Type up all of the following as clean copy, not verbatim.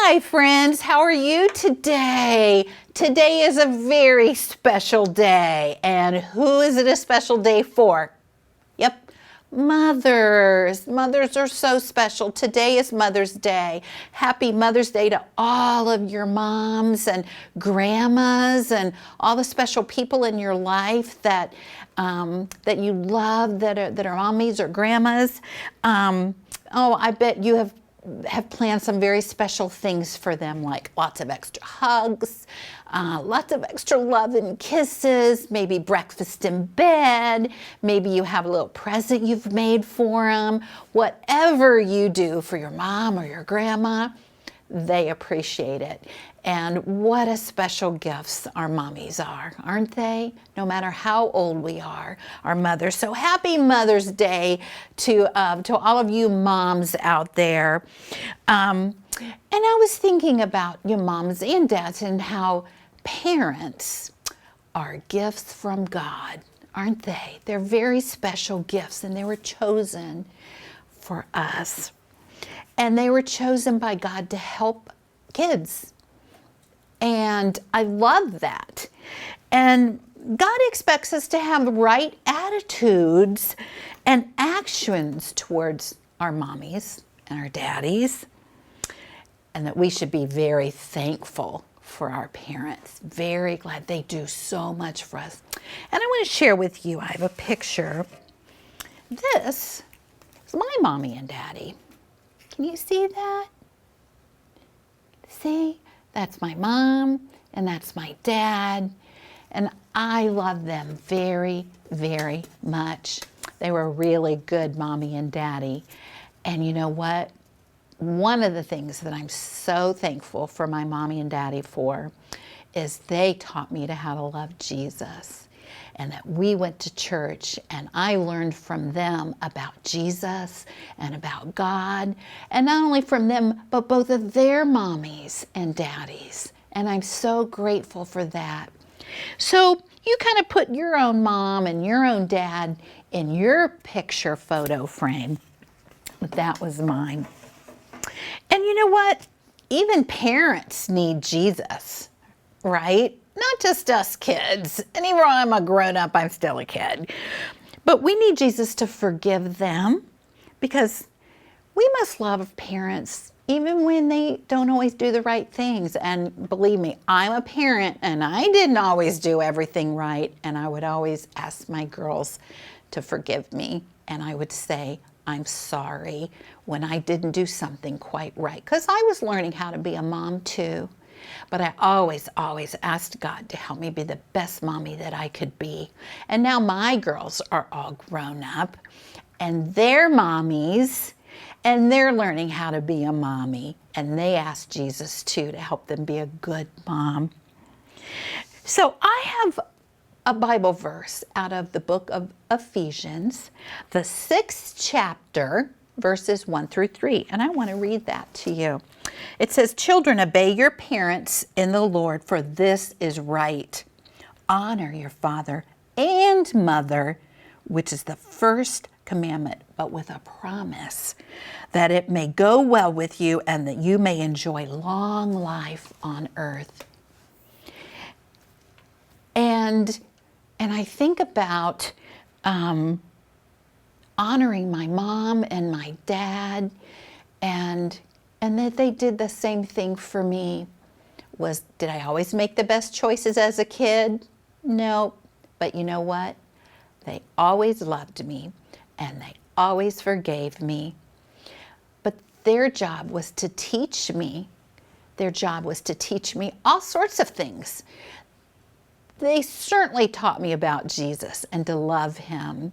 Hi friends, how are you today? Today is a very special day. And who is it a special day for? Yep, mothers. Mothers are so special. Today is Mother's Day. Happy Mother's Day to all of your moms and grandmas and all the special people in your life that you love, that are mommies or grandmas. I bet you have planned some very special things for them, like lots of extra hugs, lots of extra love and kisses, maybe breakfast in bed, maybe you have a little present you've made for them. Whatever you do for your mom or your grandma, they appreciate it. And what a special gifts our mommies are, aren't they? No matter how old we are, our mothers. So happy Mother's Day to all of you moms out there. And I was thinking about your moms and dads and how parents are gifts from God, aren't they? They're very special gifts, and they were chosen for us. And they were chosen by God to help kids. And I love that. And God expects us to have right attitudes and actions towards our mommies and our daddies. And that we should be very thankful for our parents. Very glad they do so much for us. And I want to share with you, I have a picture. This is my mommy and daddy. Can you see that? See? That's my mom, and that's my dad, and I love them very, very much. They were really good mommy and daddy. And you know what? One of the things that I'm so thankful for my mommy and daddy for is they taught me how to love Jesus. And that we went to church, and I learned from them about Jesus and about God, and not only from them, but both of their mommies and daddies. And I'm so grateful for that. So you kind of put your own mom and your own dad in your picture photo frame. That was mine. And you know what? Even parents need Jesus, right? Not just us kids. And even though I'm a grown-up, I'm still a kid. But we need Jesus to forgive them, because we must love parents even when they don't always do the right things. And believe me, I'm a parent, and I didn't always do everything right. And I would always ask my girls to forgive me. And I would say, I'm sorry when I didn't do something quite right. Because I was learning how to be a mom too. But I always asked God to help me be the best mommy that I could be. And now my girls are all grown up, and they're mommies, and they're learning how to be a mommy. And they ask Jesus too to help them be a good mom. So I have a Bible verse out of the book of Ephesians, the 6th chapter, verses 1 through 3. And I want to read that to you. It says, "Children, obey your parents in the Lord, for this is right. Honor your father and mother, which is the first commandment, but with a promise that it may go well with you and that you may enjoy long life on earth." And I think about honoring my mom and my dad, and that they did the same thing for me. Did I always make the best choices as a kid? No, but you know what? They always loved me, and they always forgave me. But their job was to teach me. Their job was to teach me all sorts of things. They certainly taught me about Jesus and to love him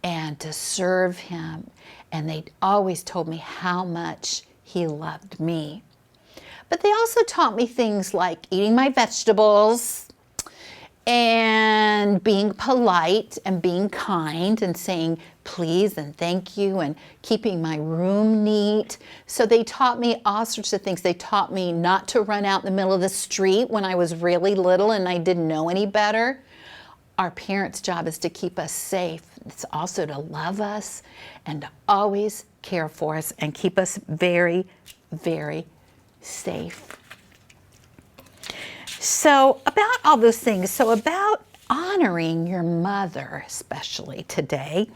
and to serve him. And they always told me how much he loved me. But they also taught me things like eating my vegetables and being polite and being kind and saying please and thank you and keeping my room neat. So they taught me all sorts of things. They taught me not to run out in the middle of the street when I was really little and I didn't know any better. Our parents' job is to keep us safe. It's also to love us and to always care for us and keep us very, very safe. So about all those things, so about honoring your mother, especially today,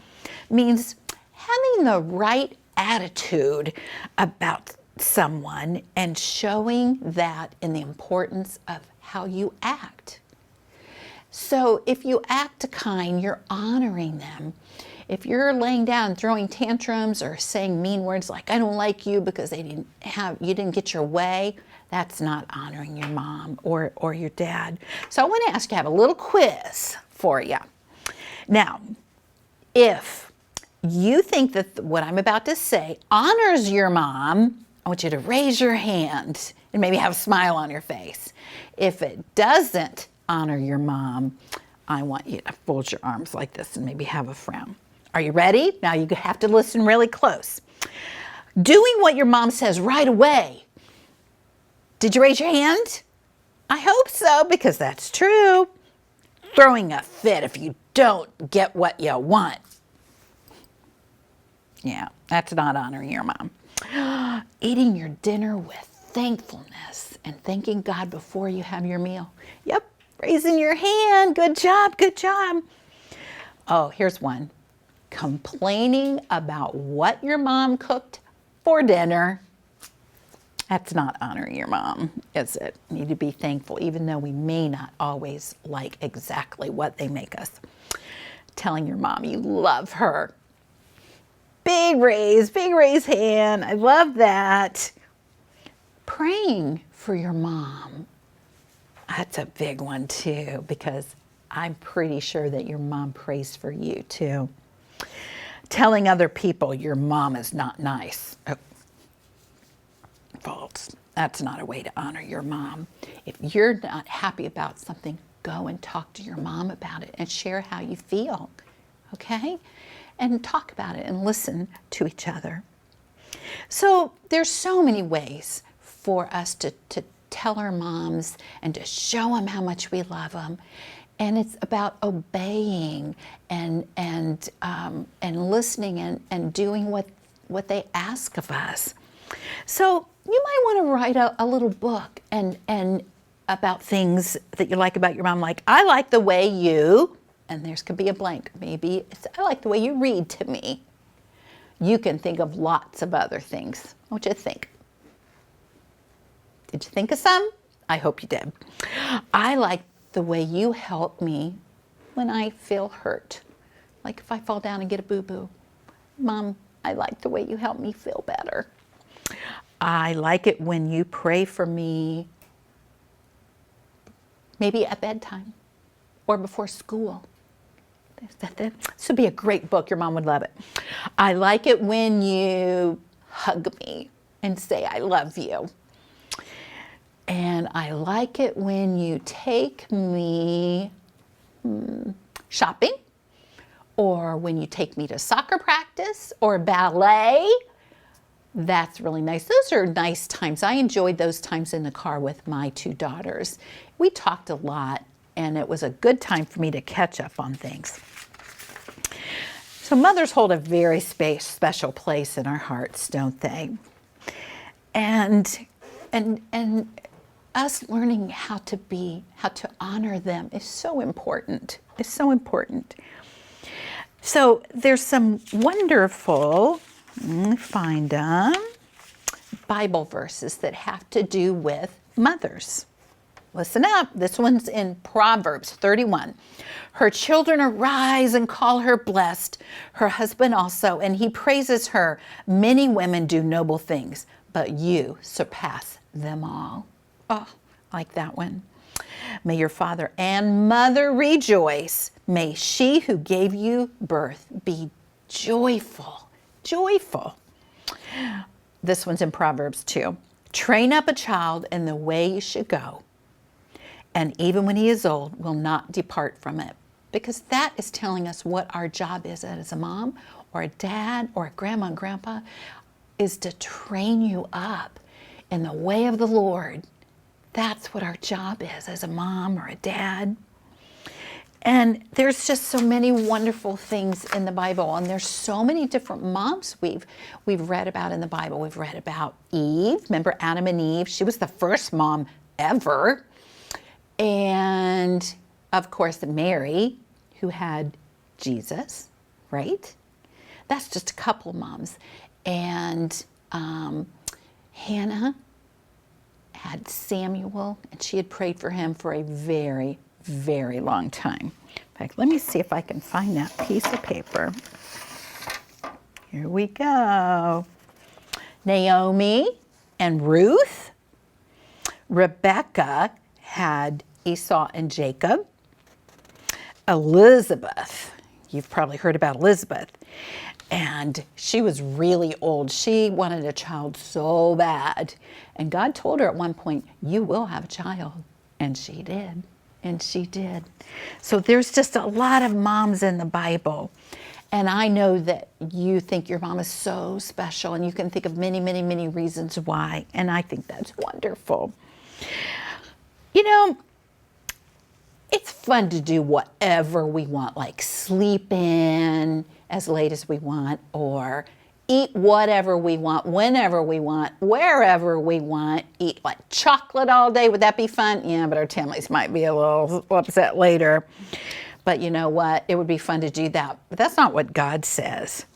means having the right attitude about someone and showing that in the importance of how you act. So if you act kind, you're honoring them. If you're laying down throwing tantrums or saying mean words like, I don't like you because you didn't get your way, that's not honoring your mom or your dad. So I want to ask you, I have a little quiz for you. Now, if you think that what I'm about to say honors your mom, I want you to raise your hand and maybe have a smile on your face. If it doesn't honor your mom, I want you to fold your arms like this and maybe have a frown. Are you ready? Now you have to listen really close. Doing what your mom says right away. Did you raise your hand? I hope so, because that's true. Throwing a fit if you don't get what you want. Yeah, that's not honoring your mom. Eating your dinner with thankfulness and thanking God before you have your meal. Yep, raising your hand. Good job, good job. Oh, here's one. Complaining about what your mom cooked for dinner. That's not honoring your mom, is it? You need to be thankful, even though we may not always like exactly what they make us. Telling your mom you love her. Big raise hand. I love that. Praying for your mom. That's a big one too, because I'm pretty sure that your mom prays for you too. Telling other people your mom is not nice. Oh. False. That's not a way to honor your mom. If you're not happy about something, go and talk to your mom about it and share how you feel, okay? And talk about it and listen to each other. So there's so many ways for us to tell our moms and to show them how much we love them. And it's about obeying and listening and doing what they ask of us. So you might want to write a little book and about things that you like about your mom. Like, I like the way you, and there's could be a blank. Maybe it's, I like the way you read to me. You can think of lots of other things. What you think? Did you think of some? I hope you did. I like the way you help me when I feel hurt. Like if I fall down and get a boo-boo. Mom, I like the way you help me feel better. I like it when you pray for me, maybe at bedtime or before school. This would be a great book. Your mom would love it. I like it when you hug me and say, I love you. And I like it when you take me shopping, or when you take me to soccer practice or ballet. That's really nice. Those are nice times. I enjoyed those times in the car with my two daughters. We talked a lot, and it was a good time for me to catch up on things. So mothers hold a very special place in our hearts, don't they? And us learning how to honor them is so important. It's so important. So there's some wonderful, find them, Bible verses that have to do with mothers. Listen up. This one's in Proverbs 31. Her children arise and call her blessed, her husband also, and he praises her. Many women do noble things, but you surpass them all. Oh, I like that one. May your father and mother rejoice. May she who gave you birth be joyful. Joyful. This one's in Proverbs 2. Train up a child in the way you should go, and even when he is old, will not depart from it. Because that is telling us what our job is as a mom or a dad or a grandma and grandpa, is to train you up in the way of the Lord. That's what our job is as a mom or a dad. And there's just so many wonderful things in the Bible, and there's so many different moms we've read about in the Bible. We've read about Eve. Remember Adam and Eve? She was the first mom ever. And of course, Mary, who had Jesus, right? That's just a couple moms. And Hannah had Samuel, and she had prayed for him for a very, very long time. In fact, let me see if I can find that piece of paper. Here we go. Naomi and Ruth. Rebecca had Esau and Jacob. Elizabeth, you've probably heard about Elizabeth, and she was really old. She wanted a child so bad, and God told her at one point, you will have a child, and she did. And she did. So there's just a lot of moms in the Bible. And I know that you think your mom is so special, and you can think of many, many, many reasons why. And I think that's wonderful. You know, it's fun to do whatever we want, like sleep in as late as we want, or eat whatever we want, whenever we want, wherever we want, eat like chocolate all day. Would that be fun? Yeah, but our tummies might be a little upset later. But you know what? It would be fun to do that. But that's not what God says.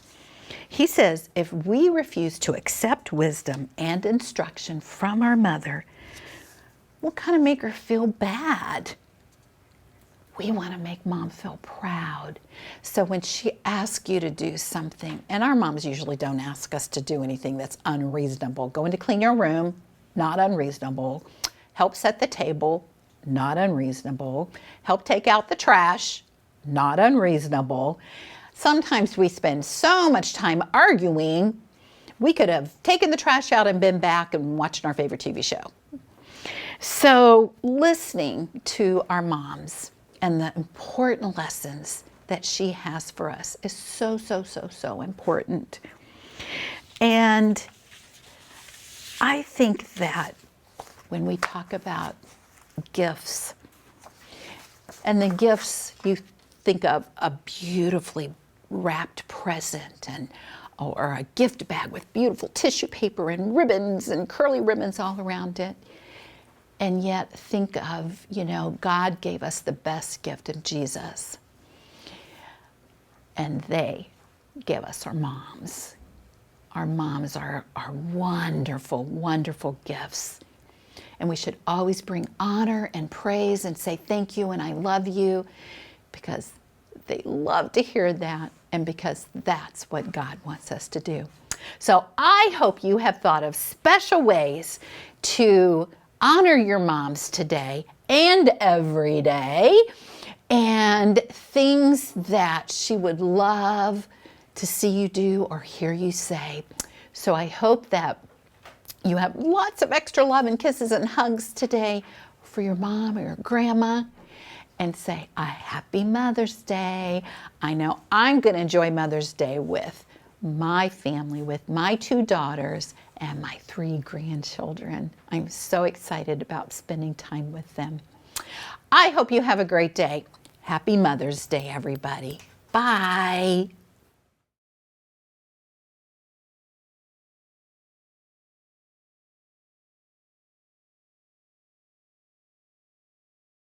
He says, if we refuse to accept wisdom and instruction from our mother, we'll kind of make her feel bad. We want to make mom feel proud. So when she asks you to do something, and our moms usually don't ask us to do anything that's unreasonable. Going to clean your room, not unreasonable. Help set the table, not unreasonable. Help take out the trash, not unreasonable. Sometimes we spend so much time arguing, we could have taken the trash out and been back and watching our favorite TV show. So listening to our moms and the important lessons that she has for us is so, so, so, so important. And I think that when we talk about gifts, and the gifts, you think of a beautifully wrapped present, and or a gift bag with beautiful tissue paper and ribbons and curly ribbons all around it. And yet think of, you know, God gave us the best gift of Jesus. And they gave us our moms. Our moms are wonderful, wonderful gifts. And we should always bring honor and praise and say thank you and I love you, because they love to hear that, and because that's what God wants us to do. So I hope you have thought of special ways to honor your moms today and every day, and things that she would love to see you do or hear you say. So I hope that you have lots of extra love and kisses and hugs today for your mom or your grandma, and say a happy Mother's Day. I know I'm going to enjoy Mother's Day with my family, with my 2 daughters and my 3 grandchildren. I'm so excited about spending time with them. I hope you have a great day. Happy Mother's Day, everybody. Bye.